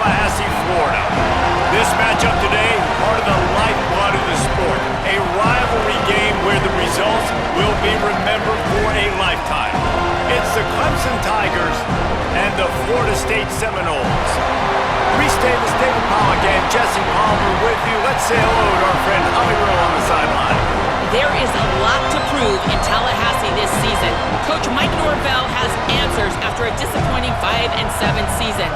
Tallahassee, Florida. This matchup today, part of the lifeblood of the sport. A rivalry game where the results will be remembered for a lifetime. It's the Clemson Tigers and the Florida State Seminoles. Reese Davis, David Pollack, and Jesse Palmer with you. Let's say hello to our friend Holly Rowe on the sideline. There is a lot to prove in Tallahassee this season. Coach Mike Norvell has answers after a disappointing 5-7 season.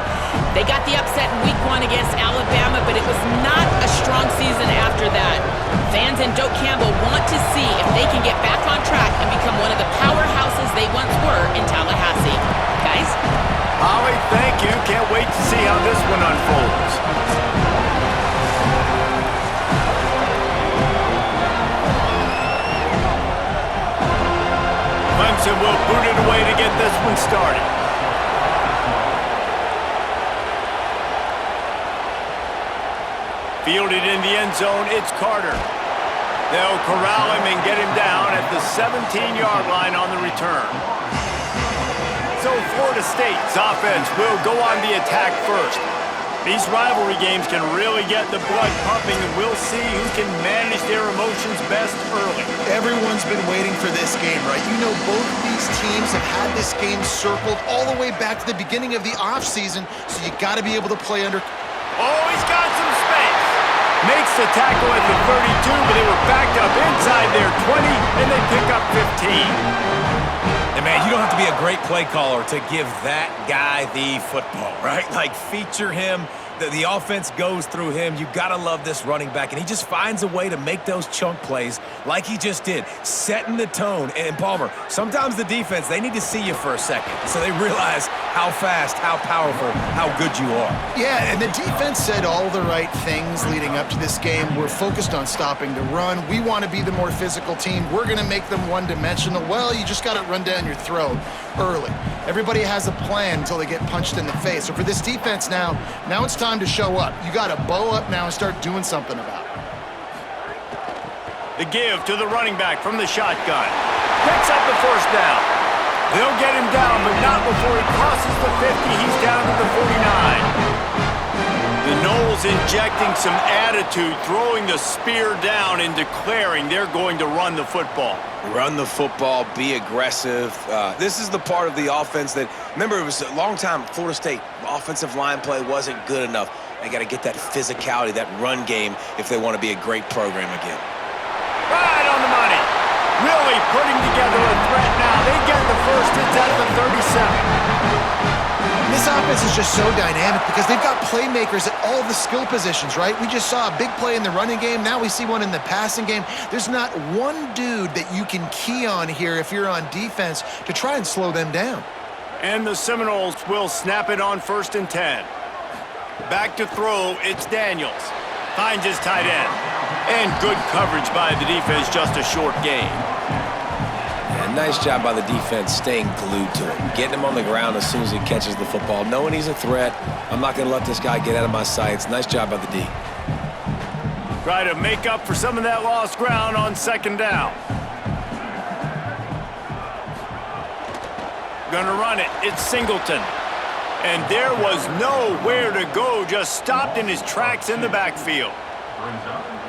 They got the upset in Week 1 against Alabama, but it was not a strong season after that. Fans and Doak Campbell want to see if they can get back on track and become one of the powerhouses they once were in Tallahassee. Guys? Holly, thank you. Can't wait to see how this one unfolds. Clemson will boot it away to get this one started. Fielded in the end zone, it's Carter. They'll corral him and get him down at the 17-yard line on the return. So Florida State's offense will go on the attack first. These rivalry games can really get the blood pumping, and we'll see who can manage their emotions best early. Everyone's been waiting for this game, right? You know, both of these teams have had this game circled all the way back to the beginning of the offseason, so you got to be able to play under... Oh, he's got some space. Makes the tackle at the 32, but they were backed up inside their 20, and they pick up 15. And man, you don't have to be a great play caller to give that guy the football, right? Like, feature him. The offense goes through him. You got to love this running back. And he just finds a way to make those chunk plays like he just did, setting the tone. And Palmer, sometimes the defense, they need to see you for a second so they realize how fast, how powerful, how good you are. Yeah, and the defense said all the right things leading up to this game. We're focused on stopping the run. We want to be the more physical team. We're going to make them one-dimensional. Well, you just got to run down your throat early. Everybody has a plan until they get punched in the face. So for this defense now it's time to show up. You got to bow up now and start doing something about it. The give to the running back from the shotgun. Picks up the first down. They'll get him down, but not before he crosses the 50. He's down to the 49. The Noles injecting some attitude, throwing the spear down and declaring they're going to run the football. Run the football, be aggressive. This is the part of the offense that, remember, it was a long time, Florida State offensive line play wasn't good enough. They got to get that physicality, that run game, if they want to be a great program again. Right on the money. Really putting together a threat now. They get the first. It's at the 37. This offense is just so dynamic because they've got playmakers at all the skill positions, right? We just saw a big play in the running game. Now we see one in the passing game. There's not one dude that you can key on here if you're on defense to try and slow them down. And the Seminoles will snap it on 1st and 10. Back to throw, it's Daniels. Finds his tight end. And good coverage by the defense, just a short gain. And nice job by the defense staying glued to him. Getting him on the ground as soon as he catches the football. Knowing he's a threat, I'm not going to let this guy get out of my sights. Nice job by the D. Try to make up for some of that lost ground on 2nd down. Gonna run it. It's Singleton. And there was nowhere to go. Just stopped in his tracks in the backfield.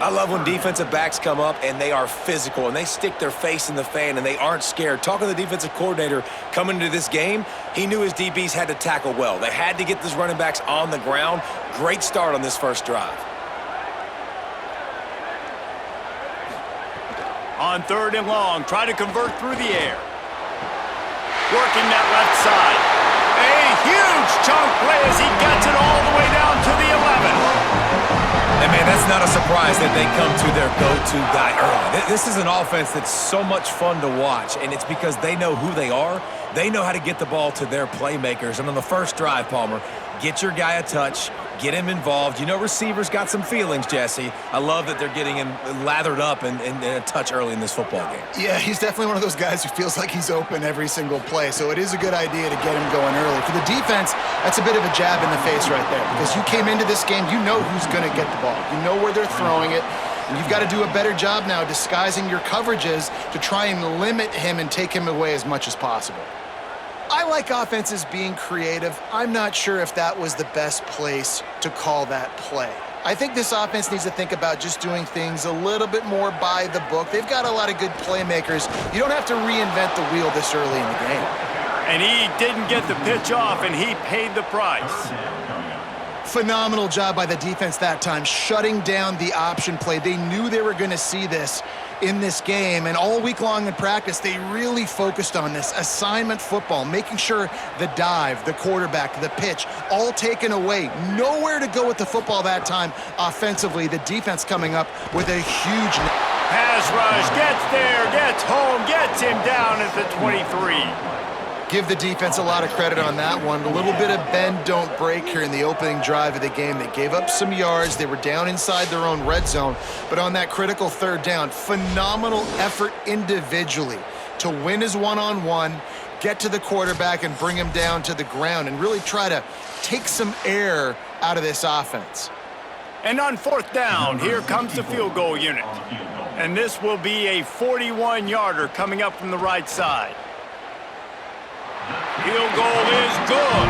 I love when defensive backs come up and they are physical and they stick their face in the fan and they aren't scared. Talking to the defensive coordinator coming into this game, he knew his DBs had to tackle well. They had to get these running backs on the ground. Great start on this first drive. On 3rd and long, try to convert through the air. Working that left side. A huge chunk play as he gets it all the way down to the 11. And man, that's not a surprise that they come to their go-to guy early. This is an offense that's so much fun to watch, and it's because they know who they are. They know how to get the ball to their playmakers. And on the first drive, Palmer, get your guy a touch, get him involved. You know receivers got some feelings, Jesse. I love that they're getting him lathered up and a touch early in this football game. Yeah, he's definitely one of those guys who feels like he's open every single play, so it is a good idea to get him going early. For the defense, that's a bit of a jab in the face right there because you came into this game, you know who's going to get the ball. You know where they're throwing it, and you've got to do a better job now disguising your coverages to try and limit him and take him away as much as possible. I like offenses being creative. I'm not sure if that was the best place to call that play. I think this offense needs to think about just doing things a little bit more by the book. They've got a lot of good playmakers. You don't have to reinvent the wheel this early in the game. And he didn't get the pitch off, and he paid the price. Phenomenal job by the defense that time, shutting down the option play. They knew they were going to see this in this game, and all week long in practice, they really focused on this assignment football, making sure the dive, the quarterback, the pitch, all taken away. Nowhere to go with the football that time offensively. The defense coming up with a huge... Pass rush, gets there, gets home, gets him down at the 23. Give the defense a lot of credit on that one. A little bit of bend, don't break here in the opening drive of the game. They gave up some yards. They were down inside their own red zone. But on that critical third down, phenomenal effort individually to win his one-on-one, get to the quarterback and bring him down to the ground and really try to take some air out of this offense. And on fourth down, here comes the field goal unit. And this will be a 41-yarder coming up from the right side. Field goal is good.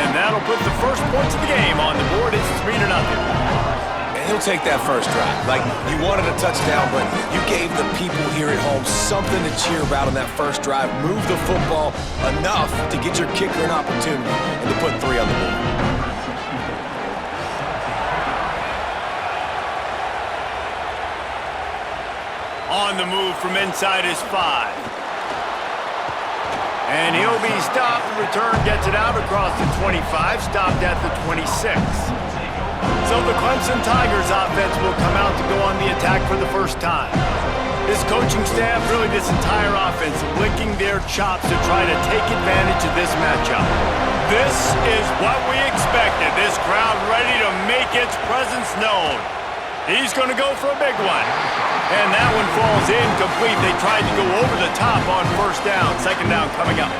And that'll put the first points of the game on the board. It's 3-0. And he'll take that first drive. Like, you wanted a touchdown, but you gave the people here at home something to cheer about on that first drive. Move the football enough to get your kicker an opportunity and to put 3 on the board. On the move from inside his 5. And he'll be stopped. The return gets it out across the 25, stopped at the 26. So the Clemson Tigers offense will come out to go on the attack for the first time. This coaching staff, really this entire offense, licking their chops to try to take advantage of this matchup. This is what we expected. This crowd ready to make its presence known. He's going to go for a big one. And that one falls incomplete. They tried to go over the top on first down. Second down coming up.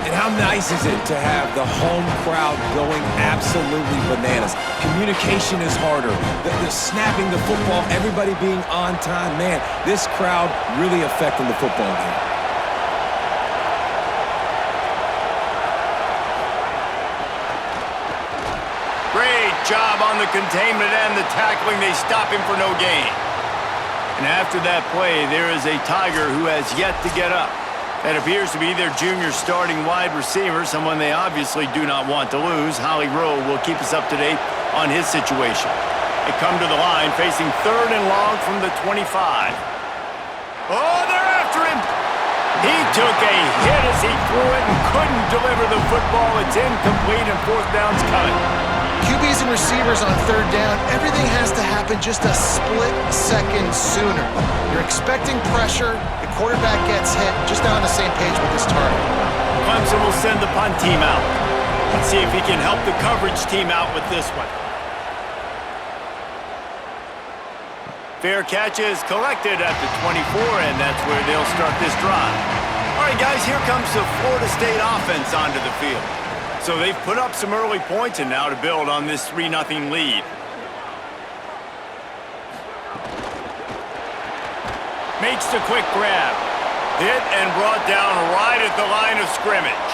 And how nice is it to have the home crowd going absolutely bananas? Communication is harder. The snapping the football, everybody being on time. Man, this crowd really affecting the football game. Great job on the containment and the tackling. They stop him for no gain. And after that play, there is a Tiger who has yet to get up. That appears to be their junior starting wide receiver, someone they obviously do not want to lose. Holly Rowe will keep us up to date on his situation. They come to the line facing 3rd and long from the 25. Oh, they're after him! He took a hit as he threw it and couldn't deliver the football. It's incomplete and fourth down's coming. QBs and receivers on third down, everything has to happen just a split second sooner. You're expecting pressure, the quarterback gets hit, just not on the same page with his target. Clemson will send the punt team out. Let's see if he can help the coverage team out with this one. Fair catch is collected at the 24, and that's where they'll start this drive. All right, guys, here comes the Florida State offense onto the field. So they've put up some early points and now to build on this 3-0 lead. Makes the quick grab. Hit and brought down right at the line of scrimmage.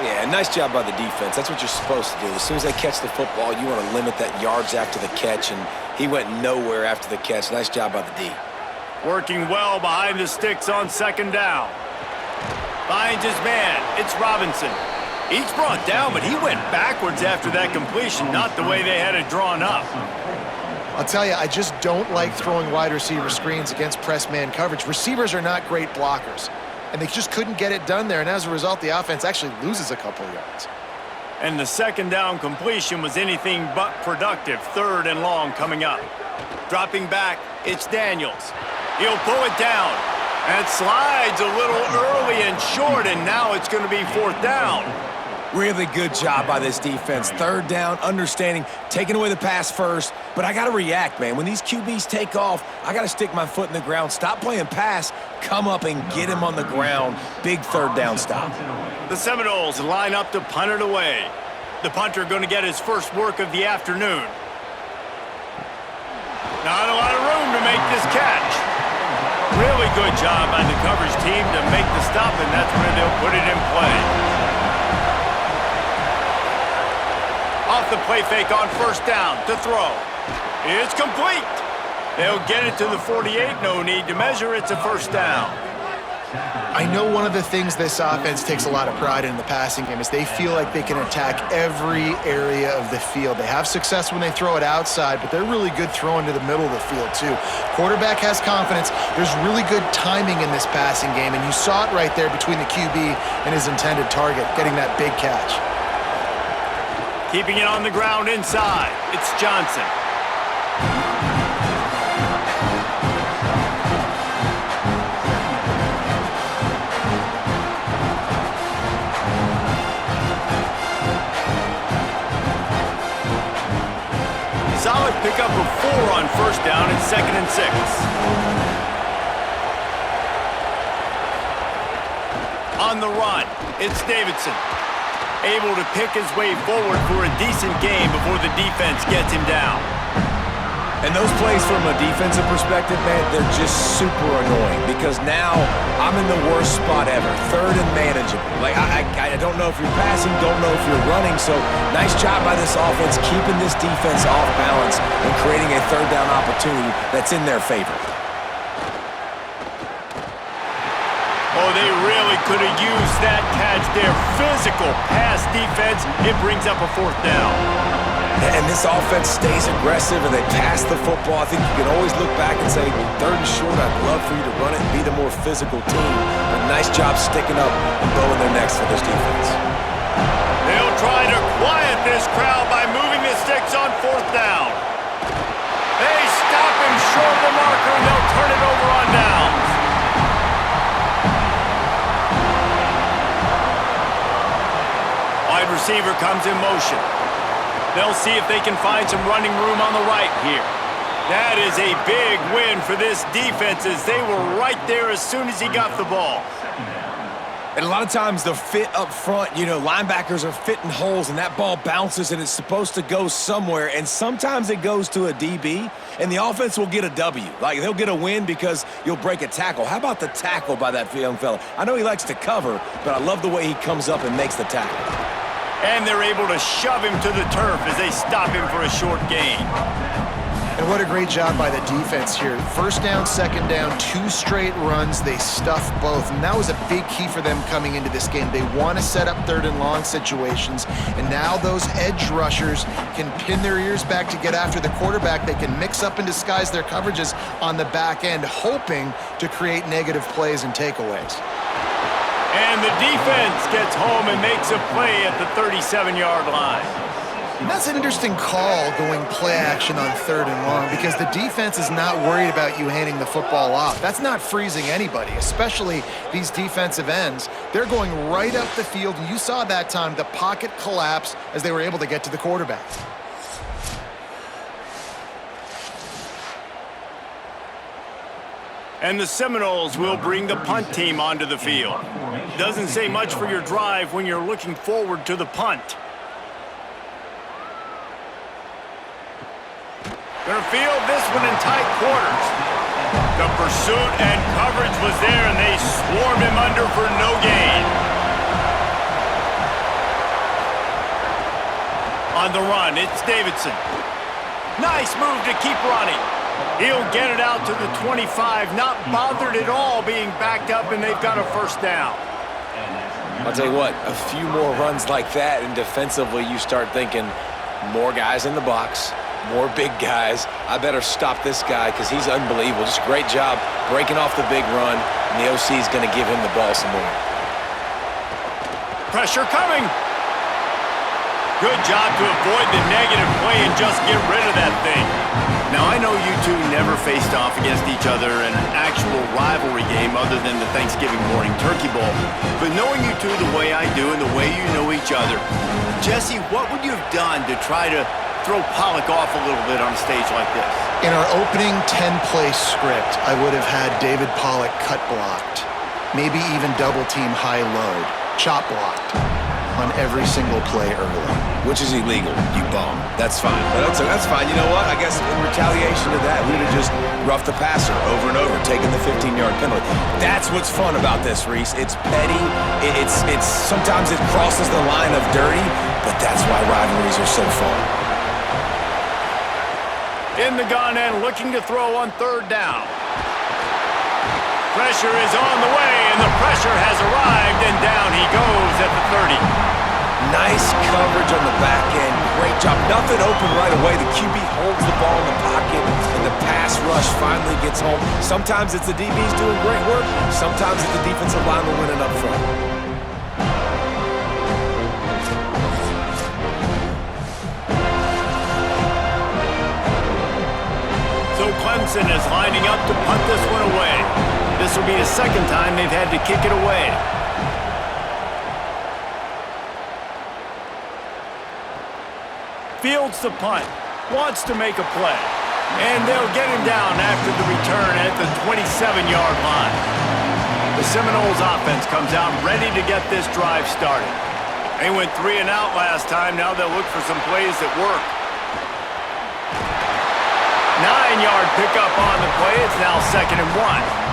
Yeah, nice job by the defense. That's what you're supposed to do. As soon as they catch the football, you want to limit that yards after the catch, and he went nowhere after the catch. Nice job by the D. Working well behind the sticks on second down. Finds his man. It's Robinson. He's brought down, but he went backwards after that completion, not the way they had it drawn up. I'll tell you, I just don't like throwing wide receiver screens against press man coverage. Receivers are not great blockers, and they just couldn't get it done there, and as a result, the offense actually loses a couple yards. And the second down completion was anything but productive. 3rd and long coming up. Dropping back, it's Daniels. He'll pull it down. And it slides a little early and short, and now it's going to be 4th down. Really good job by this defense. 3rd down, understanding, taking away the pass first. But I got to react, man. When these QBs take off, I got to stick my foot in the ground. Stop playing pass. Come up and get him on the ground. Big 3rd down stop. The Seminoles line up to punt it away. The punter going to get his first work of the afternoon. Not a lot of room to make this catch. Really good job by the coverage team to make the stop, and that's where they'll put it in play. Off the play fake on first down to throw. It's complete. They'll get it to the 48. No need to measure. It's a first down. I know one of the things this offense takes a lot of pride in the passing game is they feel like they can attack every area of the field. They have success when they throw it outside, but they're really good throwing to the middle of the field too. Quarterback has confidence. There's really good timing in this passing game, and you saw it right there between the QB and his intended target, getting that big catch. Keeping it on the ground inside. It's Johnson. Solid pickup of 4 on first down and 2nd and 6. On the run, it's Davidson. Able to pick his way forward for a decent game before the defense gets him down. And those plays from a defensive perspective, man, they're just super annoying because now I'm in the worst spot ever, 3rd and manageable. Like, I don't know if you're passing, don't know if you're running, so nice job by this offense keeping this defense off balance and creating a 3rd down opportunity that's in their favor. Oh, they really could have used that catch there. Physical pass defense. It brings up a 4th down. And this offense stays aggressive and they pass the football. I think you can always look back and say, 3rd and short, I'd love for you to run it and be the more physical team. But nice job sticking up and bowing their necks for this defense. They'll try to quiet this crowd by moving the sticks on 4th down. They stop him short of the marker and they'll turn it over on downs. Wide receiver comes in motion. They'll see if they can find some running room on the right here. That is a big win for this defense as they were right there as soon as he got the ball. And a lot of times the fit up front, you know, linebackers are fitting holes and that ball bounces and it's supposed to go somewhere. And sometimes it goes to a DB and the offense will get a W. Like, they'll get a win because you'll break a tackle. How about the tackle by that young fella? I know he likes to cover, but I love the way he comes up and makes the tackle. And they're able to shove him to the turf as they stop him for a short gain. And what a great job by the defense here. 1st down, 2nd down, 2 straight runs. They stuffed both, and that was a big key for them coming into this game. They want to set up 3rd and long situations, and now those edge rushers can pin their ears back to get after the quarterback. They can mix up and disguise their coverages on the back end, hoping to create negative plays and takeaways. And the defense gets home and makes a play at the 37-yard line. And that's an interesting call, going play action on 3rd and long, because the defense is not worried about you handing the football off. That's not freezing anybody, especially these defensive ends. They're going right up the field, and you saw that time the pocket collapse as they were able to get to the quarterback. And the Seminoles will bring the punt team onto the field. Doesn't say much for your drive when you're looking forward to the punt. Gonna field this one in tight quarters. The pursuit and coverage was there, and they swarmed him under for no gain. On the run, it's Davidson. Nice move to keep running. He'll get it out to the 25, not bothered at all being backed up, and they've got a 1st down. I'll tell you what, a few more runs like that, and defensively you start thinking more guys in the box, more big guys. I better stop this guy because he's unbelievable. Just a great job breaking off the big run, and the OC is going to give him the ball some more. Pressure coming. Good job to avoid the negative play and just get rid of that thing. Now, I know you two never faced off against each other in an actual rivalry game other than the Thanksgiving morning turkey bowl. But knowing you two the way I do and the way you know each other, Jesse, what would you have done to try to throw Pollock off a little bit on a stage like this? In our opening 10-play script, I would have had David Pollock cut blocked, maybe even double-team high load, chop blocked. on every single play early. Which is illegal, you bum. That's fine. That's fine. You know what? I guess in retaliation to that, we would have just roughed the passer over and over, taking the 15-yard penalty. That's what's fun about this, Reese. It's petty. It's sometimes it crosses the line of dirty, but that's why rivalries are so fun. In the gun and looking to throw on third down. Pressure is on the way, and the pressure has arrived, and down he goes at the 30. Nice coverage on the back end. Great job. Nothing open right away. The QB holds the ball in the pocket, and the pass rush finally gets home. Sometimes it's the DBs doing great work. Sometimes it's the defensive lineman winning up front. So Clemson is lining up to punt this one away. This will be the second time they've had to kick it away. Fields the punt, wants to make a play, and they'll get him down after the return at the 27-yard line. The Seminoles offense comes out ready to get this drive started. They went 3 and out last time. Now they'll look for some plays that work. 9-yard pickup on the play. It's now 2nd and 1.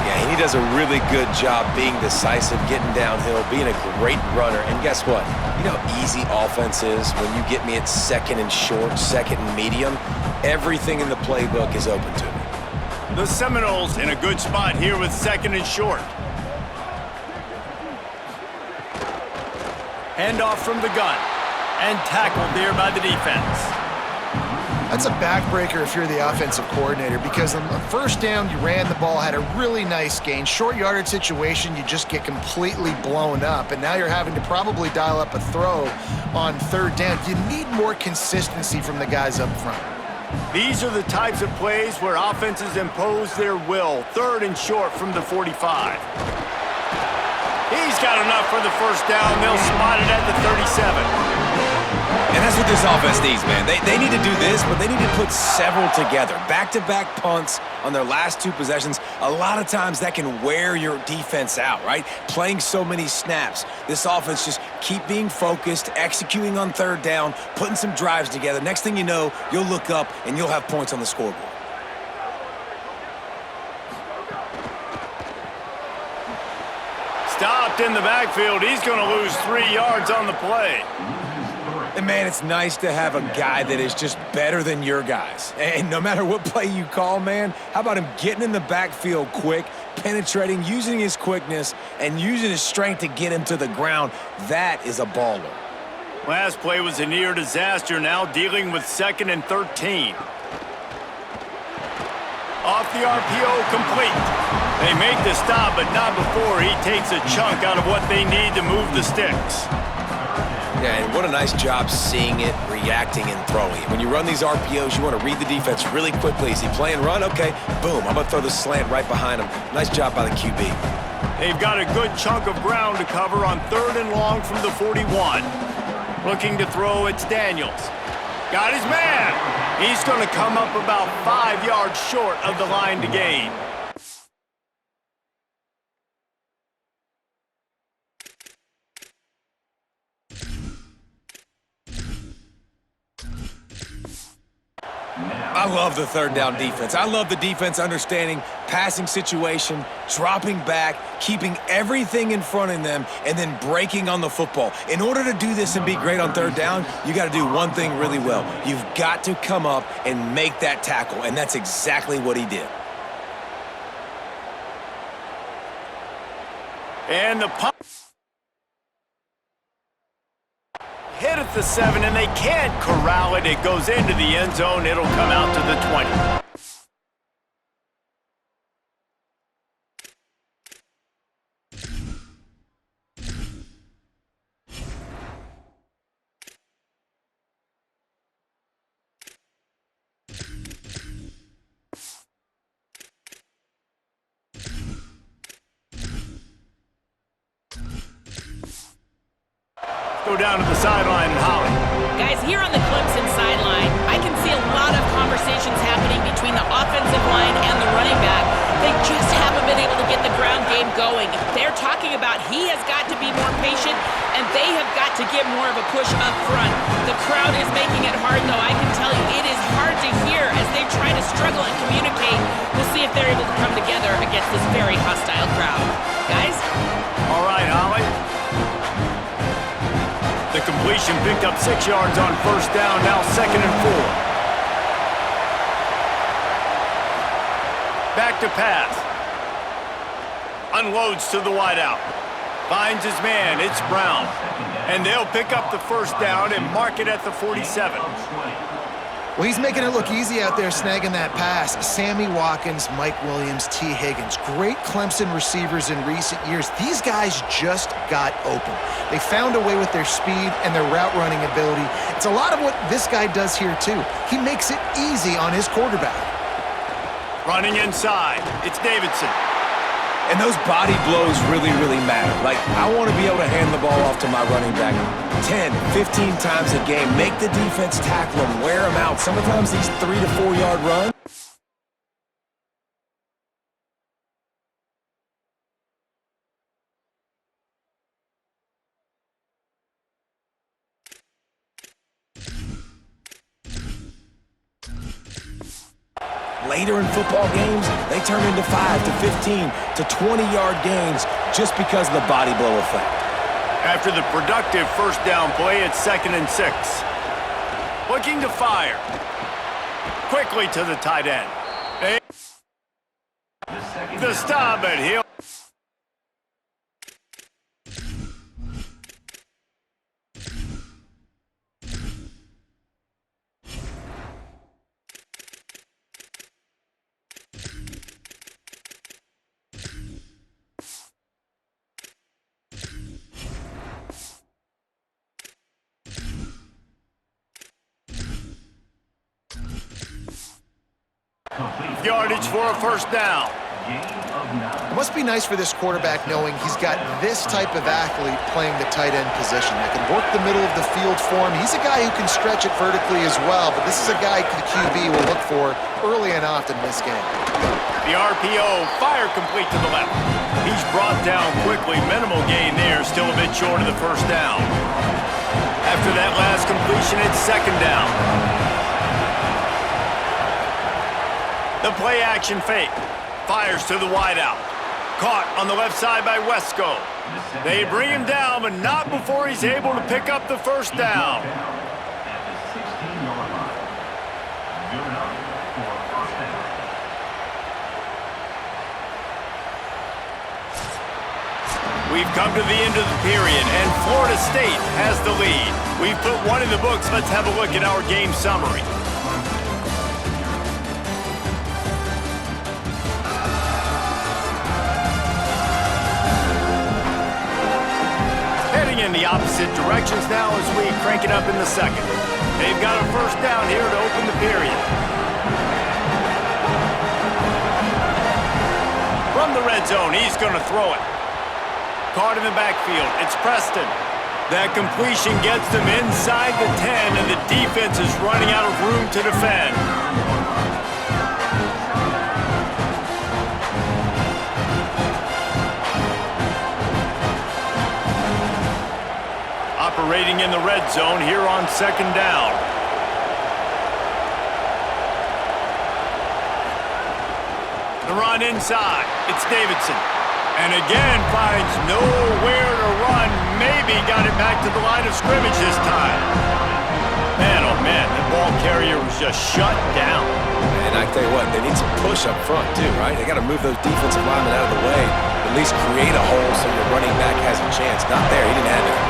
Yeah, he does a really good job being decisive, getting downhill, being a great runner. And guess what? You know how easy offense is when you get me at 2nd and short, 2nd and medium? Everything in the playbook is open to me. The Seminoles in a good spot here with 2nd and short. Handoff from the gun. And tackled there by the defense. That's a backbreaker if you're the offensive coordinator, because on the first down, you ran the ball, had a really nice gain. Short yardage situation, you just get completely blown up, and now you're having to probably dial up a throw on third down. You need more consistency from the guys up front. These are the types of plays where offenses impose their will. 3rd and short from the 45. He's got enough for the first down. They'll spot it at the 37. And that's what this offense needs, man. They need to do this, but they need to put several together. Back-to-back punts on their last 2 possessions. A lot of times that can wear your defense out, right? Playing so many snaps. This offense just keep being focused, executing on third down, putting some drives together. Next thing you know, you'll look up and you'll have points on the scoreboard. Stopped in the backfield. He's going to lose 3 yards on the play. And, man, it's nice to have a guy that is just better than your guys. And no matter what play you call, man, how about him getting in the backfield quick, penetrating, using his quickness, and using his strength to get him to the ground? That is a baller. Last play was a near disaster, now dealing with 2nd and 13. Off the RPO, complete. They make the stop, but not before he takes a chunk out of what they need to move the sticks. Yeah, and what a nice job seeing it, reacting, and throwing it. When you run these RPOs, you want to read the defense really quickly. Is he playing run? Okay, boom. I'm going to throw the slant right behind him. Nice job by the QB. They've got a good chunk of ground to cover on 3rd and long from the 41. Looking to throw, it's Daniels. Got his man. He's going to come up about 5 yards short of the line to gain. I love the third down defense. I love the defense understanding passing situation, dropping back, keeping everything in front of them, and then breaking on the football. In order to do this and be great on third down, you got to do one thing really well. You've got to come up and make that tackle, and that's exactly what he did. And the punt. Hit at the 7, and they can't corral it. It goes into the end zone. It'll come out to the 20. Go down to the sideline, Holly. Guys, here on the Clemson sideline, I can see a lot of conversations happening between the offensive line and the running back. They just haven't been able to get the ground game going. They're talking about he has got to be more patient, and they have got to get more of a push up front. The crowd is making it hard, though. I can tell you it is hard to hear as they try to struggle and communicate. We'll see if they're able to come together against this very hostile crowd. Guys? All right, Holly. The completion picked up 6 yards on first down, now 2nd and 4. Back to pass. Unloads to the wideout. Finds his man. It's Brown. And they'll pick up the first down and mark it at the 47. Well, he's making it look easy out there snagging that pass. Sammy Watkins, Mike Williams, T. Higgins. Great Clemson receivers in recent years. These guys just got open. They found a way with their speed and their route running ability. It's a lot of what this guy does here, too. He makes it easy on his quarterback. Running inside. It's Davidson. And those body blows really, really matter. Like, I want to be able to hand the ball off to my running back 10, 15 times a game. Make the defense tackle them, wear them out. Sometimes these 3 to 4 yard runs. Later in football games, they turn into 5 to 15 to 20-yard gains just because of the body blow effect. After the productive first down play, it's 2nd and 6. Looking to fire. Quickly to the tight end. The stop at Hill. Yardage for a first down. It must be nice for this quarterback knowing he's got this type of athlete playing the tight end position that can work the middle of the field for him. He's a guy who can stretch it vertically as well, but this is a guy the QB will look for early and often in this game. The RPO, fire complete to the left. He's brought down quickly. Minimal gain there, still a bit short of the first down. After that last completion, it's 2nd down. The play-action fake. Fires to the wideout. Caught on the left side by Wesco. They bring him down, but not before he's able to pick up the first down. We've come to the end of the period, and Florida State has the lead. We've put one in the books. Let's have a look at our game summary. In the opposite directions now as we crank it up in the second. They've got a first down here to open the period. From the red zone, he's going to throw it. Caught in the backfield. It's Preston. That completion gets them inside the 10, and the defense is running out of room to defend. Operating in the red zone here on 2nd down. The run inside. It's Davidson. And again finds nowhere to run. Maybe got it back to the line of scrimmage this time. Man, oh man, the ball carrier was just shut down. And I tell you what, they need some push up front too, right? They got to move those defensive linemen out of the way. At least create a hole so your running back has a chance. Not there. He didn't have it.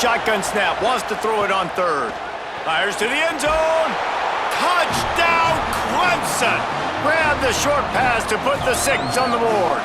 Shotgun snap, wants to throw it on 3rd. Fires to the end zone. Touchdown, Clemson. Grab the short pass to put the 6 on the board.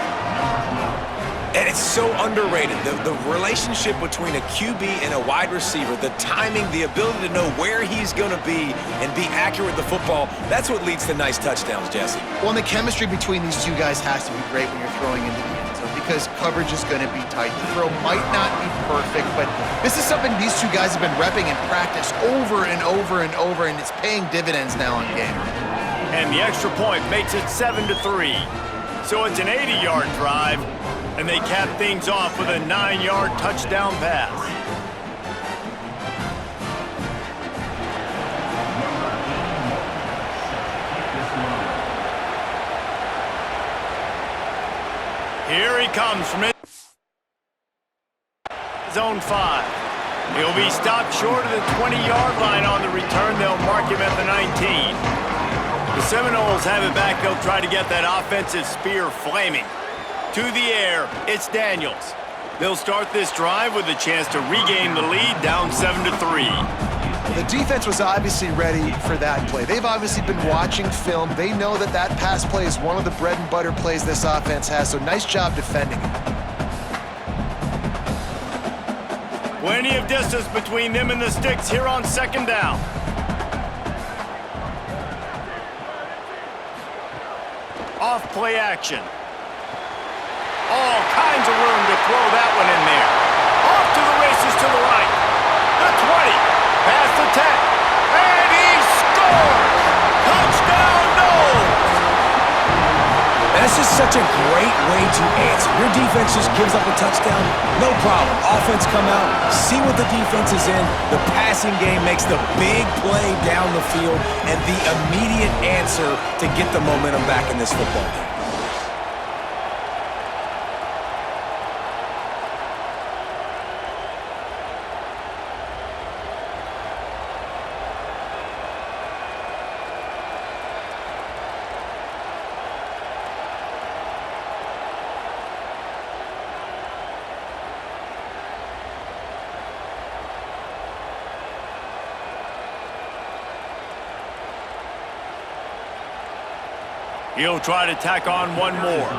And it's so underrated. The relationship between a QB and a wide receiver, the timing, the ability to know where he's going to be and be accurate with the football, that's what leads to nice touchdowns, Jesse. Well, and the chemistry between these two guys has to be great when you're throwing into the end zone because coverage is going to be tight. The throw might not be perfect, but this is something these two guys have been repping in practice over and over and over, and it's paying dividends now in game. And the extra point makes it 7-3. So it's an 80-yard drive, and they cap things off with a 9-yard touchdown pass. Here he comes from zone 5. He'll be stopped short of the 20-yard line on the return. They'll mark him at the 19. The Seminoles have it back. They'll try to get that offensive spear flaming. To the air, it's Daniels. They'll start this drive with a chance to regain the lead, down 7-3. The defense was obviously ready for that play. They've obviously been watching film. They know that that pass play is one of the bread and butter plays this offense has, so nice job defending it. Plenty of distance between them and the sticks here on second down. Off play action. All kinds of room to throw that one in there. Off to the races to the right. The 20. Past the 10. And he scores! Touchdown, Noles! That's just such a great way to answer. Your defense just gives up a touchdown, no problem. Offense come out, see what the defense is in. The passing game makes the big play down the field and the immediate answer to get the momentum back in this football game. He'll try to tack on one more.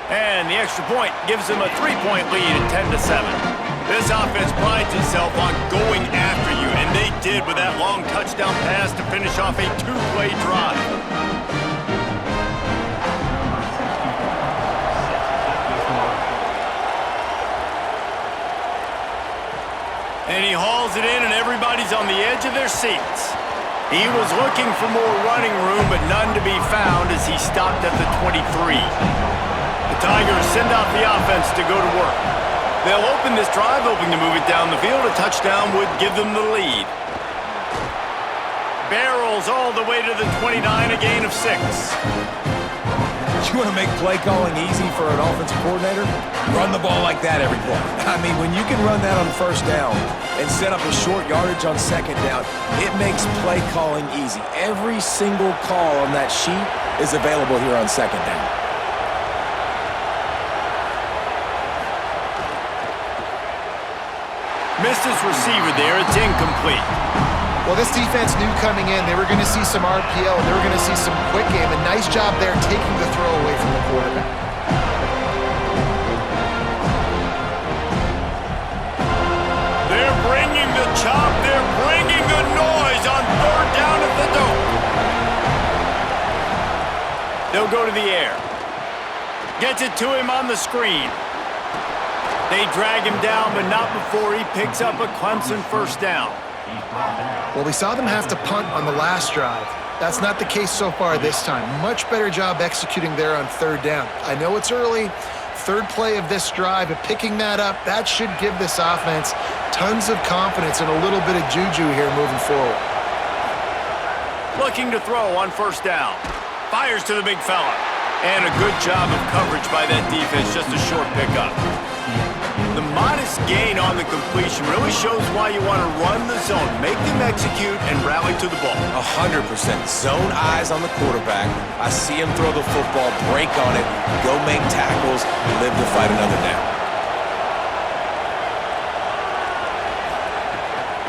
And the extra point gives them a 3-point lead at 10-7. This offense prides itself on going after you, and they did with that long touchdown pass to finish off a 2-play drive. And he hauls it in, and everybody's on the edge of their seats. He was looking for more running room, but none to be found as he stopped at the 23. The Tigers send out the offense to go to work. They'll open this drive, hoping to move it down the field. A touchdown would give them the lead. Barrels all the way to the 29, a gain of 6. You want to make play calling easy for an offensive coordinator? Run the ball like that every play. I mean, when you can run that on first down and set up a short yardage on second down, it makes play calling easy. Every single call on that sheet is available here on second down. Missed his receiver there. It's incomplete. Well, this defense knew coming in they were going to see some RPO and they were going to see some quick game. A nice job there taking the throw away from the quarterback. They're bringing the chop. They're bringing the noise on third down at the Dome. They'll go to the air. Gets it to him on the screen. They drag him down, but not before he picks up a Clemson first down. Well, we saw them have to punt on the last drive. That's not the case so far this time. Much better job executing there on third down. I know it's early. Third play of this drive, but picking that up, that should give this offense tons of confidence and a little bit of juju here moving forward. Looking to throw on first down. Fires to the big fella. And a good job of coverage by that defense, just a short pickup. The modest gain on the completion really shows why you want to run the zone, make them execute, and rally to the ball. 100%. Zone eyes on the quarterback. I see him throw the football, break on it, go make tackles, and live to fight another down.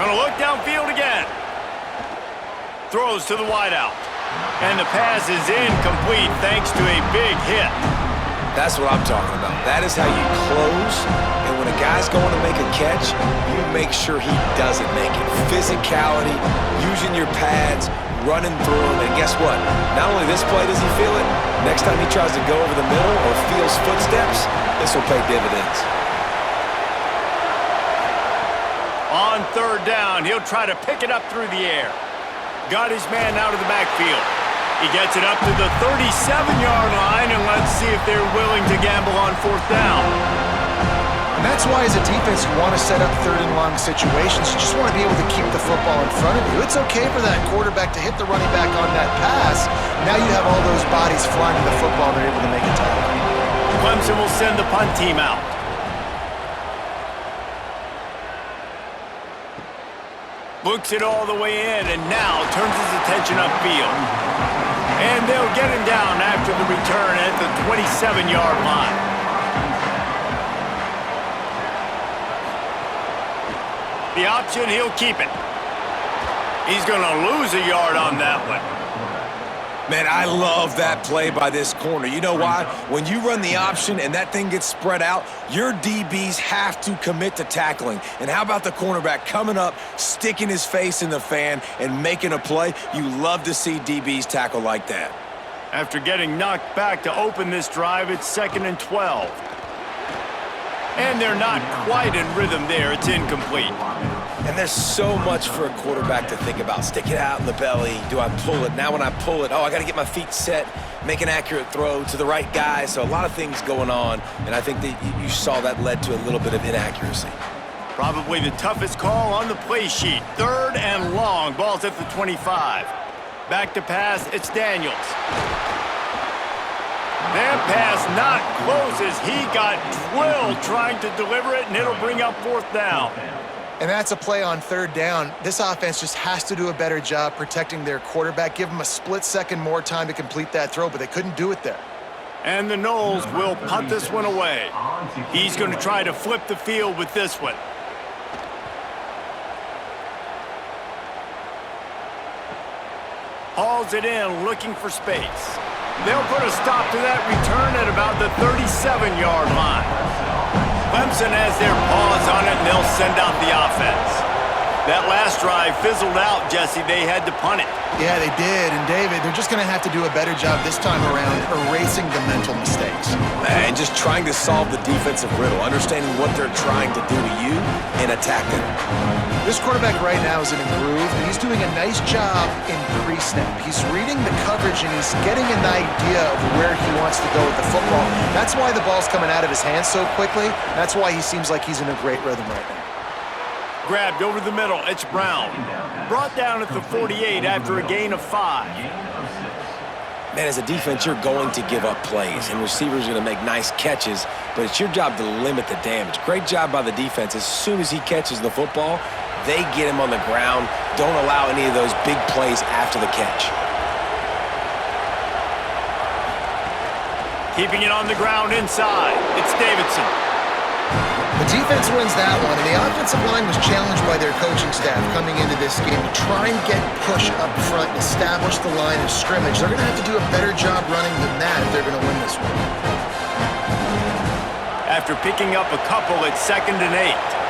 Gonna look downfield again. Throws to the wideout. And the pass is incomplete thanks to a big hit. That's what I'm talking about. That is how you close, and when a guy's going to make a catch, you make sure he doesn't make it. Physicality, using your pads, running through him, and guess what? Not only this play does he feel it, next time he tries to go over the middle or feels footsteps, this will pay dividends. On on third down. He'll try to pick it up through the air. Got his man out of the backfield. He gets it up to the 37-yard line, and let's see if they're willing to gamble on fourth down. And that's why as a defense you want to set up third and long situations. You just want to be able to keep the football in front of you. It's okay for that quarterback to hit the running back on that pass. Now you have all those bodies flying to the football and they're able to make a tackle. Clemson will send the punt team out. Looks it all the way in and now turns his attention upfield. And they'll get him down after the return at the 27-yard line. The option, he'll keep it. He's going to lose a yard on that one. Man, I love that play by this corner. You know why? When you run the option and that thing gets spread out, your DBs have to commit to tackling. And how about the cornerback coming up, sticking his face in the fan, and making a play? You love to see DBs tackle like that. After getting knocked back to open this drive, it's 2nd and 12. And they're not quite in rhythm there. It's incomplete. And there's so much for a quarterback to think about. Stick it out in the belly. Do I pull it? Now when I pull it, I got to get my feet set, make an accurate throw to the right guy. So a lot of things going on, and I think that you saw that led to a little bit of inaccuracy. Probably the toughest call on the play sheet. 3rd and long. Ball's at the 25. Back to pass, it's Daniels. That pass not close as he got drilled trying to deliver it, and it'll bring up 4th down. And that's a play on 3rd down. This offense just has to do a better job protecting their quarterback. Give him a split second more time to complete that throw, but they couldn't do it there. And the Noles will punt this one away. He's going to try to flip the field with this one. Hauls it in, looking for space. They'll put a stop to that return at about the 37-yard line. Clemson has their paws on it, and they'll send out the offense. That last drive fizzled out, Jesse. They had to punt it. Yeah, they did. And, David, they're just going to have to do a better job this time around erasing the mental mistakes. And just trying to solve the defensive riddle, understanding what they're trying to do to you and attacking. This quarterback right now is in a groove, and he's doing a nice job in pre-snap. He's reading the coverage, and he's getting an idea of where he wants to go with the football. That's why the ball's coming out of his hands so quickly. That's why he seems like he's in a great rhythm right now. Grabbed over the middle, it's Brown. Brought down at the 48 after a gain of 5. Man, as a defense, you're going to give up plays, and receivers are going to make nice catches, but it's your job to limit the damage. Great job by the defense. As soon as he catches the football, they get him on the ground. Don't allow any of those big plays after the catch. Keeping it on the ground inside, it's Davidson. The defense wins that one, and the offensive line was challenged by their coaching staff coming into this game to try and get push up front and establish the line of scrimmage. They're going to have to do a better job running than that if they're going to win this one. After picking up a couple, it's 2nd and 8.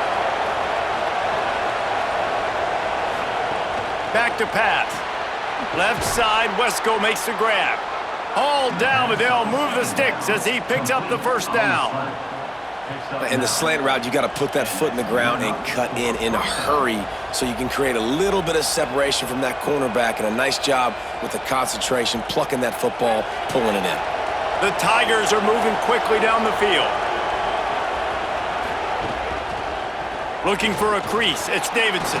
Back to pass. Left side, Wesco makes the grab. All down, but they'll move the sticks as he picks up the 1st down. In the slant route, you got to put that foot in the ground and cut in a hurry so you can create a little bit of separation from that cornerback, and a nice job with the concentration, plucking that football, pulling it in. The Tigers are moving quickly down the field. Looking for a crease, it's Davidson.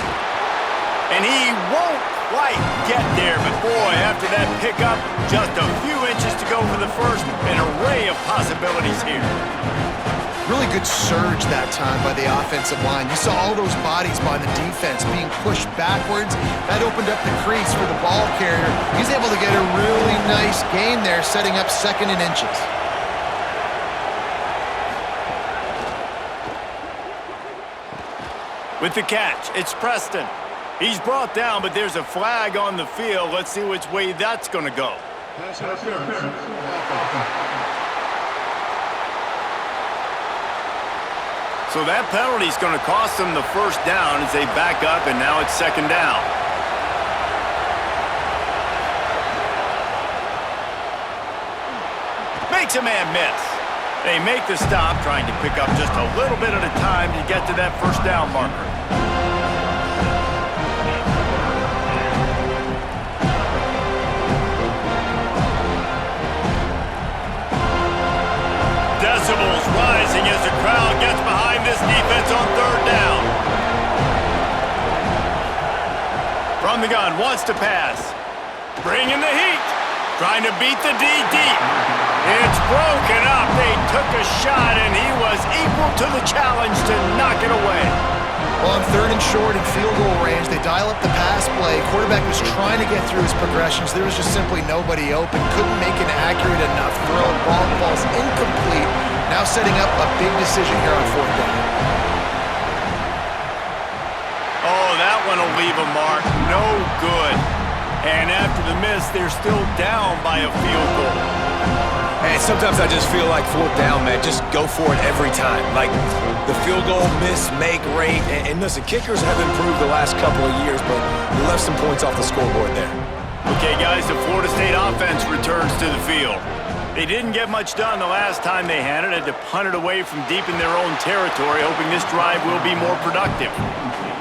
And he won't quite get there, but boy, after that pickup, just a few inches to go for the 1st, an array of possibilities here. Really good surge that time by the offensive line. You saw all those bodies by the defense being pushed backwards. That opened up the crease for the ball carrier. He's able to get a really nice gain there, setting up 2nd and inches. With the catch, it's Preston. He's brought down, but there's a flag on the field. Let's see which way that's going to go. So that penalty is going to cost them the 1st down as they back up, and now it's 2nd down. Makes a man miss. They make the stop, trying to pick up just a little bit at a time to get to that 1st down marker. decibels rising as the crowd gets behind this defense on third down. From the gun, wants to pass. Bringing the heat. Trying to beat the D deep. It's broken up. They took a shot, and he was equal to the challenge to knock it away. Well, on third and short and field goal range, they dial up the pass play. Quarterback was trying to get through his progressions. There was just simply nobody open. Couldn't make an accurate enough throw. Ball falls incomplete. Now setting up a big decision here on fourth down. Oh, that one will leave a mark. No good. And after the miss, they're still down by a field goal. And sometimes I just feel like fourth down, man, just go for it every time. Like the field goal miss, make rate. And listen, kickers have improved the last couple of years, but we left some points off the scoreboard there. Okay, guys, the Florida State offense returns to the field. They didn't get much done the last time they had it. Had to punt it away from deep in their own territory, hoping this drive will be more productive.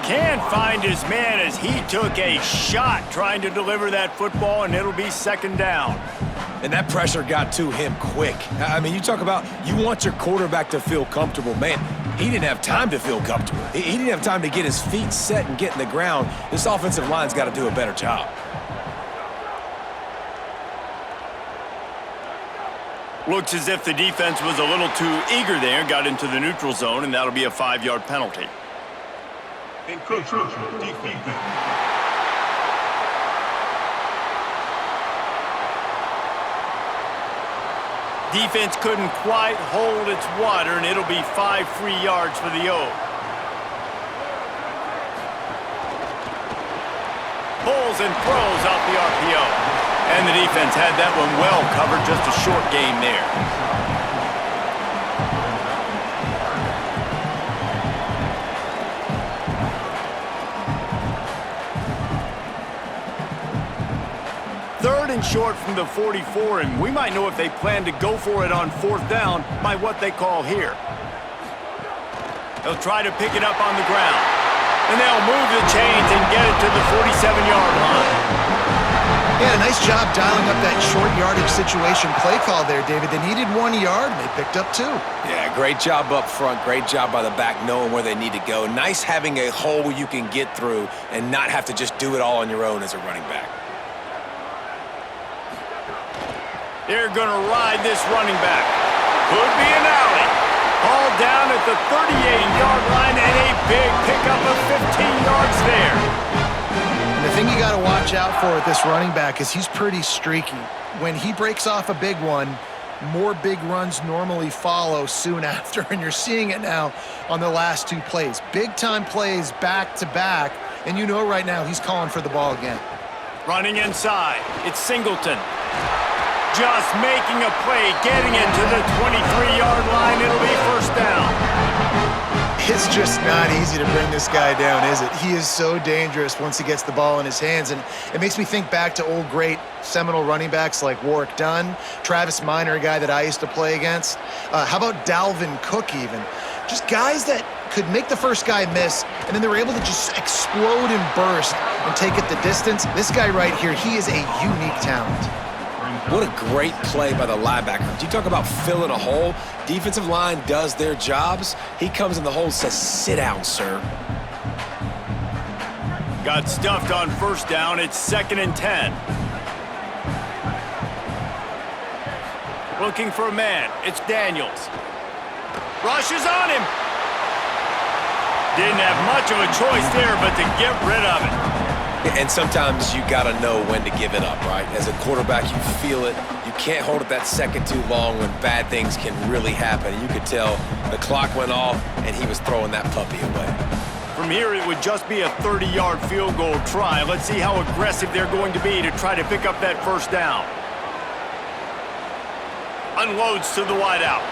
Can't find his man as he took a shot trying to deliver that football, and it'll be second down. And that pressure got to him quick. I mean, you talk about you want your quarterback to feel comfortable. Man, he didn't have time to feel comfortable. He didn't have time to get his feet set and get in the ground. This offensive line's got to do a better job. Looks as if the defense was a little too eager there, got into the neutral zone, and that'll be a 5-yard penalty. Defense couldn't quite hold its water, and it'll be 5 free yards for the O. Pulls and throws off the RPO. And the defense had that one well covered, just a short game there. Third and short from the 44, and we might know if they plan to go for it on fourth down by what they call here. They'll try to pick it up on the ground, and they'll move the chains and get it to the 47-yard line. Yeah, nice job dialing up that short yardage situation play call there, David. They needed 1 yard, and they picked up 2. Yeah, great job up front. Great job by the back knowing where they need to go. Nice having a hole you can get through and not have to just do it all on your own as a running back. They're going to ride this running back. Could be an alley. Ball down at the 38-yard line, and a big pickup of 15 yards there. And the thing you got to watch out for with this running back is he's pretty streaky. When he breaks off a big one, more big runs normally follow soon after, and you're seeing it now on the last 2 plays. Big-time plays back-to-back, and you know right now he's calling for the ball again. Running inside, it's Singleton. Just making a play, getting it to the 23-yard line. It'll be first down. It's just not easy to bring this guy down, is it? He is so dangerous once he gets the ball in his hands, and it makes me think back to old great Seminole running backs like Warwick Dunn, Travis Minor, a guy that I used to play against. How about Dalvin Cook even? Just guys that could make the first guy miss, and then they were able to just explode and burst and take it the distance. This guy right here, he is a unique talent. What a great play by the linebacker. You talk about filling a hole. Defensive line does their jobs. He comes in the hole and says, sit down, sir. Got stuffed on first down. It's 2nd and 10. Looking for a man. It's Daniels. Rushes on him. Didn't have much of a choice there, but to get rid of it. And sometimes you got to know when to give it up, right? As a quarterback, you feel it. You can't hold it that second too long when bad things can really happen. You could tell the clock went off, and he was throwing that puppy away. From here, it would just be a 30-yard field goal try. Let's see how aggressive they're going to be to try to pick up that first down. Unloads to the wideout.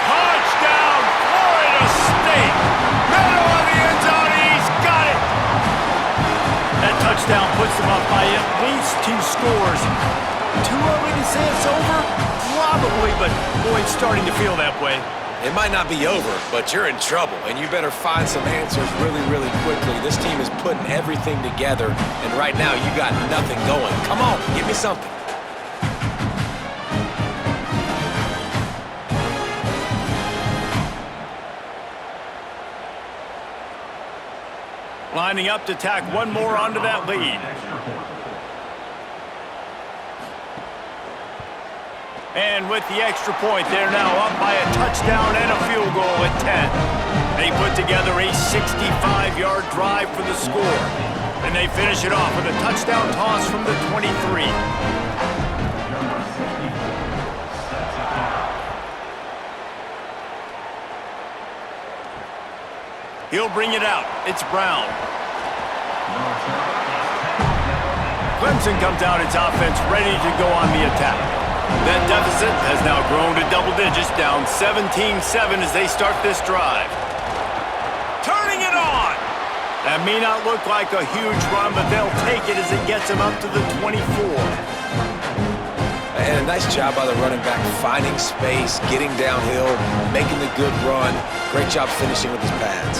Touchdown, Florida State! Middle of the end zone, he's got it! That touchdown puts them up by at least 2 scores. Too early to say it's over? Probably, but boy, it's starting to feel that way. It might not be over, but you're in trouble, and you better find some answers really, really quickly. This team is putting everything together, and right now you got nothing going. Come on, give me something. Lining up to tack one more onto that lead. And with the extra point, they're now up by a touchdown and a field goal at 10. They put together a 65-yard drive for the score. And they finish it off with a touchdown toss from the 23. He'll bring it out. It's Brown. Clemson comes out its offense ready to go on the attack. That deficit has now grown to double digits, down 17-7 as they start this drive. Turning it on! That may not look like a huge run, but they'll take it as it gets them up to the 24. And a nice job by the running back, finding space, getting downhill, making the good run. Great job finishing with his pads.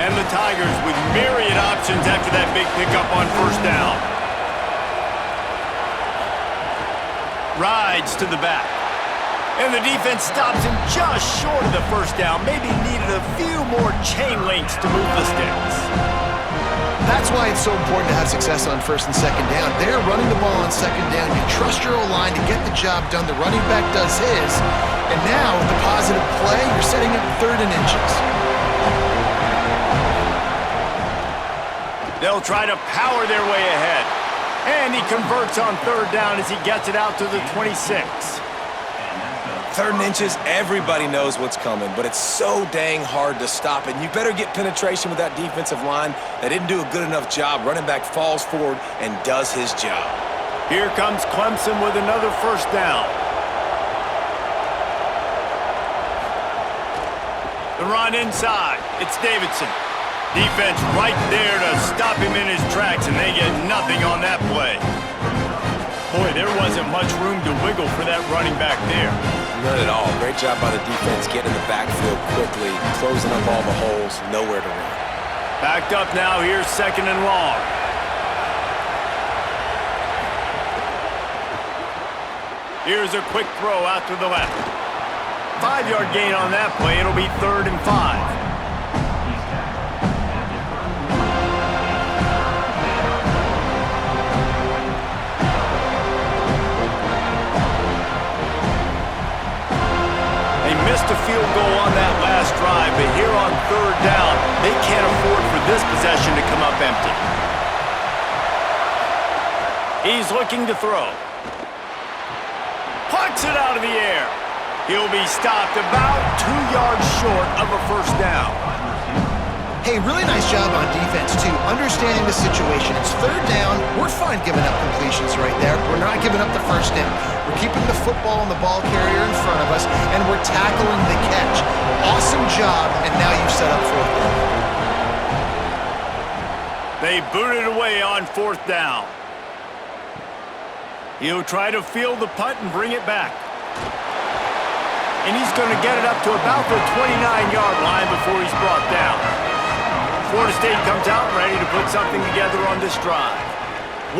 And the Tigers with myriad options after that big pickup on first down. Rides to the back. And the defense stops him just short of the first down. Maybe needed a few more chain links to move the sticks. That's why it's so important to have success on first and second down. They're running the ball on second down. You trust your O-line to get the job done. The running back does his. And now, with the positive play, you're setting up 3rd and inches. They'll try to power their way ahead. And he converts on 3rd down as he gets it out to the 26. 3rd and inches, everybody knows what's coming, but it's so dang hard to stop it. You better get penetration with that defensive line. They didn't do a good enough job. Running back falls forward and does his job. Here comes Clemson with another first down. The run inside. It's Davidson. Defense right there to stop him in his tracks, and they get nothing on that play. Boy, there wasn't much room to wiggle for that running back there. None at all. Great job by the defense getting in the backfield quickly, closing up all the holes, nowhere to run. Backed up now, here's 2nd and long. Here's a quick throw out to the left. 5-yard gain on that play. It'll be 3rd and 5. Missed a field goal on that last drive, but here on 3rd down, they can't afford for this possession to come up empty. He's looking to throw. Puts it out of the air. He'll be stopped about 2 yards short of a first down. Hey, really nice job on defense, too. Understanding the situation. It's 3rd down. We're fine giving up completions right there. We're not giving up the first down. We're keeping the football and the ball carrier in front of us, and we're tackling the catch. Awesome job, and now you've set up 4th down. They boot it away on 4th down. He'll try to field the punt and bring it back. And he's going to get it up to about the 29-yard line before he's brought down. Florida State comes out ready to put something together on this drive.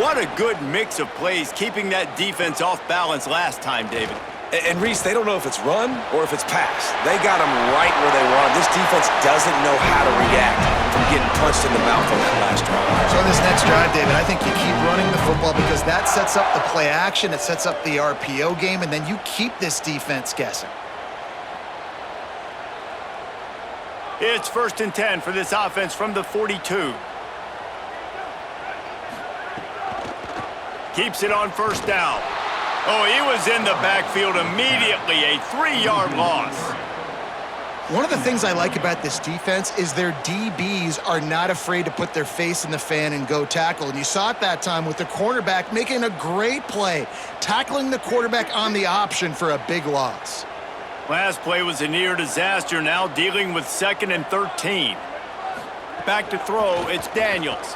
What a good mix of plays, keeping that defense off balance last time, David. And Reese, they don't know if it's run or if it's pass. They got them right where they want them. This defense doesn't know how to react from getting punched in the mouth on that last drive. So on this next drive, David, I think you keep running the football because that sets up the play action, it sets up the RPO game, and then you keep this defense guessing. It's 1st and 10 for this offense from the 42. Keeps it on 1st down. Oh, he was in the backfield immediately. A 3-yard loss. One of the things I like about this defense is their DBs are not afraid to put their face in the fan and go tackle. And you saw it that time with the cornerback making a great play, tackling the quarterback on the option for a big loss. Last play was a near disaster, now dealing with 2nd and 13. Back to throw, it's Daniels.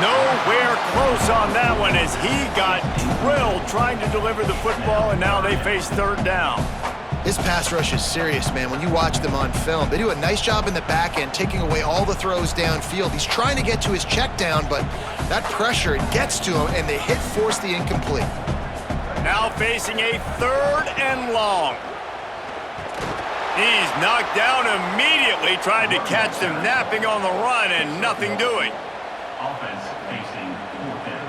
Nowhere close on that one as he got drilled trying to deliver the football, and now they face 3rd down. This pass rush is serious, man. When you watch them on film, they do a nice job in the back end, taking away all the throws downfield. He's trying to get to his check down, but that pressure, it gets to him, and the hit forced the incomplete. Now facing a 3rd and long. He's knocked down immediately, trying to catch them napping on the run and nothing doing. Offense facing fourth down.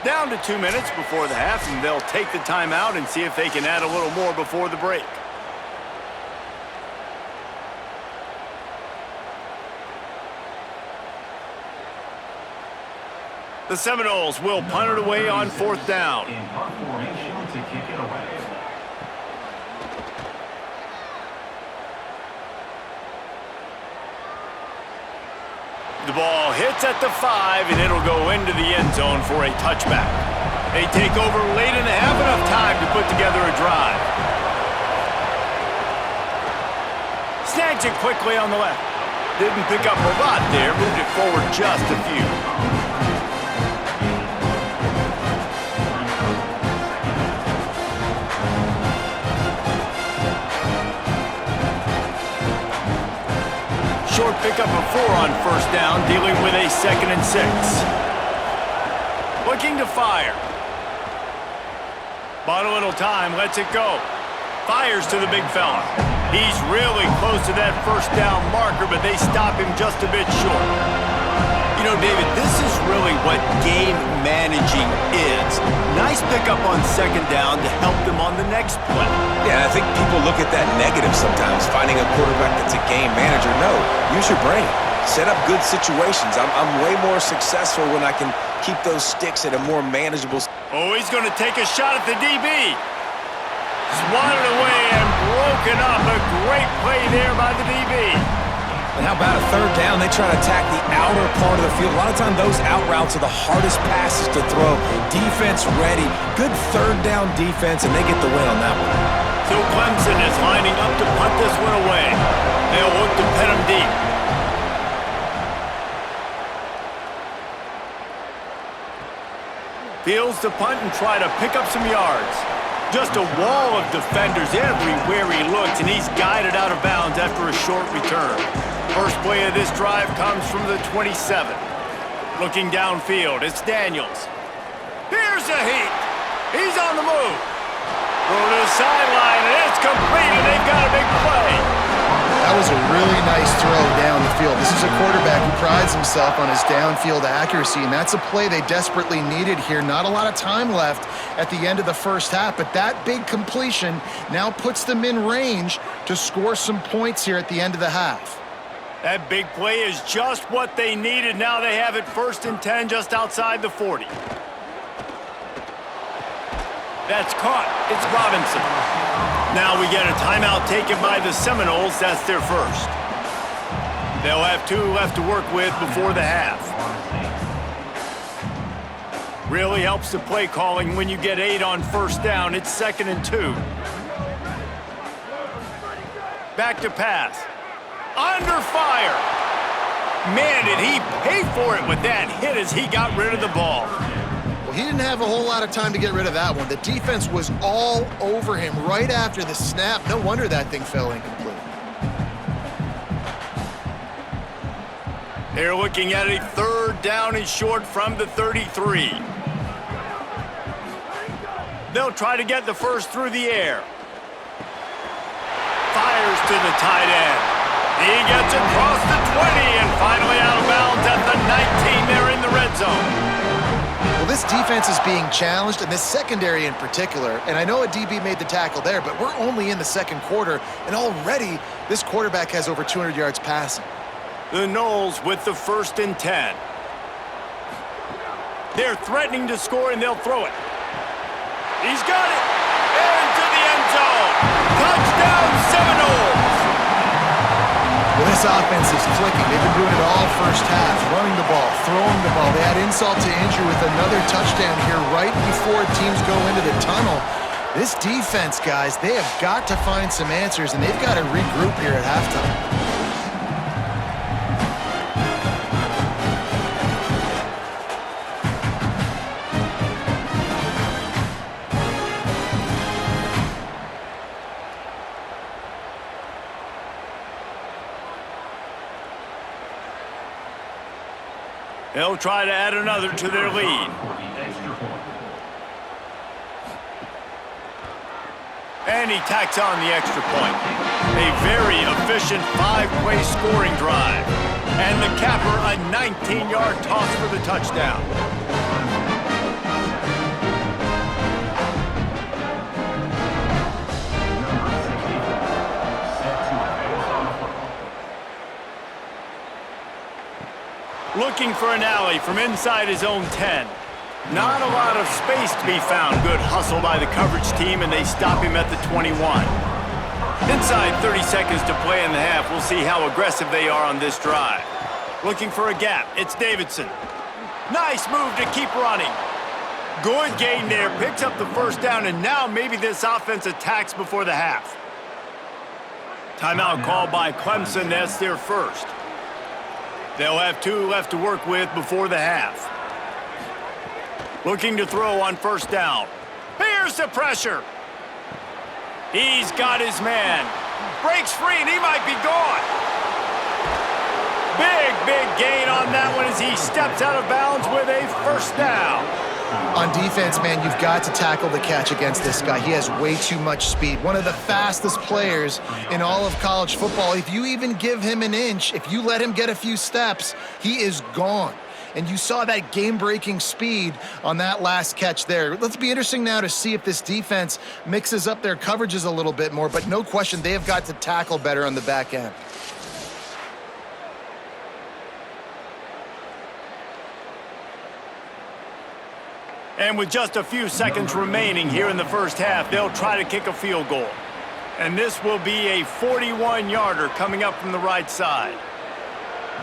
Down to 2 minutes before the half, and they'll take the timeout and see if they can add a little more before the break. The Seminoles will punt it away on fourth down. In punt formation to kick it away. The ball hits at the 5, and it'll go into the end zone for a touchback. They take over late and have enough time to put together a drive. Snags it quickly on the left. Didn't pick up a lot there, moved it forward just a few. Short pickup of 4 on first down, dealing with a 2nd and 6. Looking to fire. Bought a little time, lets it go. Fires to the big fella. He's really close to that first down marker, but they stop him just a bit short. You know, David, this is really what game managing is. Nice pickup on 2nd down to help them on the next play. Yeah, I think people look at that negative sometimes, finding a quarterback that's a game manager. No, use your brain. Set up good situations. I'm way more successful when I can keep those sticks at a more manageable. Oh, he's going to take a shot at the DB. Swatted away and broken up. A great play there by the DB. And how about a 3rd down? They try to attack the outer part of the field. A lot of times those out routes are the hardest passes to throw. Defense ready. Good 3rd down defense, and they get the win on that one. So Clemson is lining up to punt this one away. They'll look to pin him deep. Fields to punt and try to pick up some yards. Just a wall of defenders everywhere he looks, and he's guided out of bounds after a short return. First play of this drive comes from the 27. Looking downfield, it's Daniels. Here's a heat. He's on the move. Throw to the sideline, and it's complete, and they've got a big play. That was a really nice throw down the field. This is a quarterback who prides himself on his downfield accuracy, and that's a play they desperately needed here. Not a lot of time left at the end of the first half, but that big completion now puts them in range to score some points here at the end of the half. That big play is just what they needed. Now they have it 1st and 10 just outside the 40. That's caught. It's Robinson. Now we get a timeout taken by the Seminoles. That's their first. They'll have 2 left to work with before the half. Really helps the play calling when you get 8 on first down. It's 2nd and 2. Back to pass. Under fire. Man, did he pay for it with that hit as he got rid of the ball. Well, he didn't have a whole lot of time to get rid of that one. The defense was all over him right after the snap. No wonder that thing fell incomplete. They're looking at a 3rd down and short from the 33. They'll try to get the first through the air. Fires to the tight end. He gets across the 20 and finally out of bounds at the 19. They're in the red zone. Well, this defense is being challenged, and this secondary in particular, and I know a DB made the tackle there, but we're only in the 2nd quarter, and already this quarterback has over 200 yards passing. The Noles with the 1st and 10. They're threatening to score, and they'll throw it. He's got it. Into the end zone. Touchdown, Seminoles. Well, this offense is clicking. They've been doing it all first half, running the ball, throwing the ball. They had insult to injury with another touchdown here right before teams go into the tunnel. This defense, guys, they have got to find some answers, and they've got to regroup here at halftime. They'll try to add another to their lead. And he tacks on the extra point. A very efficient 5-play scoring drive. And the capper, a 19-yard toss for the touchdown. Looking for an alley from inside his own 10. Not a lot of space to be found. Good hustle by the coverage team, and they stop him at the 21. Inside 30 seconds to play in the half. We'll see how aggressive they are on this drive. Looking for a gap. It's Davidson. Nice move to keep running. Good gain there. Picks up the first down, and now maybe this offense attacks before the half. Timeout called by Clemson. That's their first. They'll have 2 left to work with before the half. Looking to throw on first down. Here's the pressure. He's got his man. Breaks free, and he might be gone. Big gain on that one as he steps out of bounds with a first down. On defense, man, you've got to tackle the catch against this guy. He has way too much speed. One of the fastest players in all of college football. If you even give him an inch, if you let him get a few steps, he is gone. And you saw that game-breaking speed on that last catch there. Let's be interesting now to see if this defense mixes up their coverages a little bit more, but no question they have got to tackle better on the back end. And with just a few seconds remaining here in the first half, they'll try to kick a field goal. And this will be a 41-yarder coming up from the right side.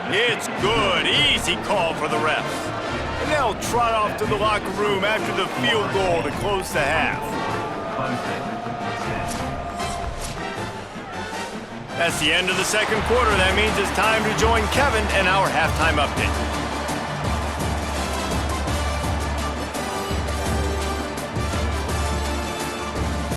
It's good. Easy call for the refs. And they'll trot off to the locker room after the field goal to close the half. That's the end of the second quarter. That means it's time to join Kevin and our halftime update.